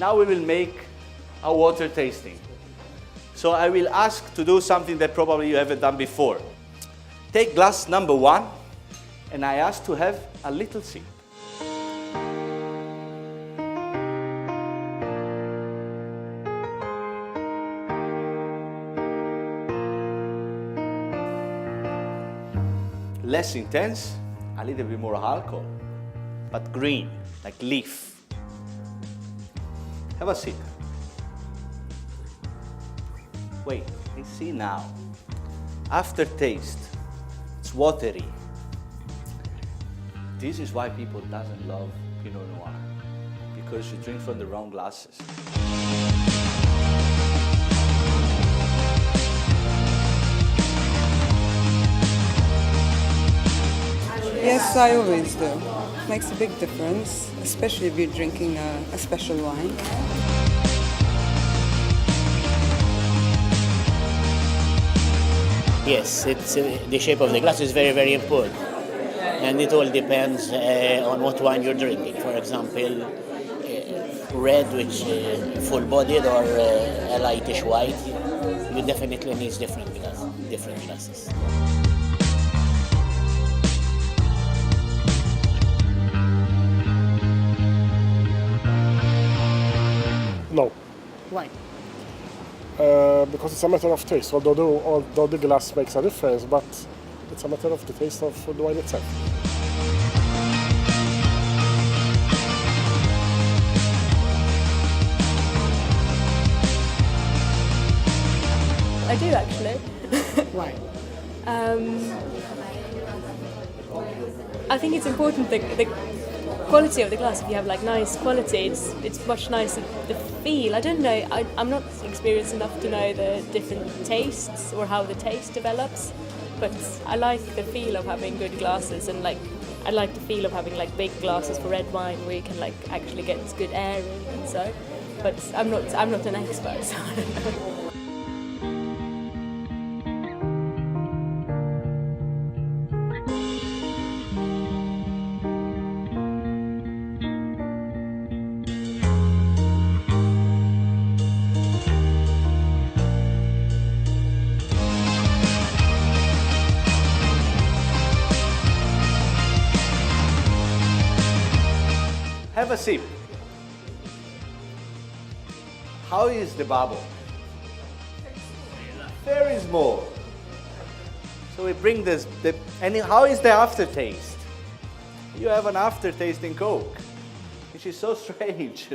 Now we will make a water tasting. So I will ask to do something that probably you haven't done before. Take glass number 1, and I ask to have a little sip. Less intense, a little bit more alcohol, but green, like leaf. Have a sip. Wait, you see now. Aftertaste, it's watery. This is why people doesn't love Pinot Noir, because you drink from the wrong glasses. Yes, I always do. Makes a big difference, especially if you're drinking a special wine. Yes, the shape of the glass is very, very important. And it all depends on what wine you're drinking. For example, red, which full-bodied, or a lightish white, you definitely need different glasses. No, Why? because it's a matter of taste. Although the glass makes a difference, but it's a matter of the taste of the wine itself. I do actually. Why? I think it's important the quality of the glass. If you have like nice quality, it's much nicer the feel. I don't know. I'm not experienced enough to know the different tastes or how the taste develops, but I like the feel of having good glasses, and like I like the feel of having like big glasses for red wine where you can like actually get good air in and so. But I'm not an expert, so I don't know. Have a sip. How is the bubble? Very small. So we bring this, and how is the aftertaste? You have an aftertaste in Coke, which is so strange.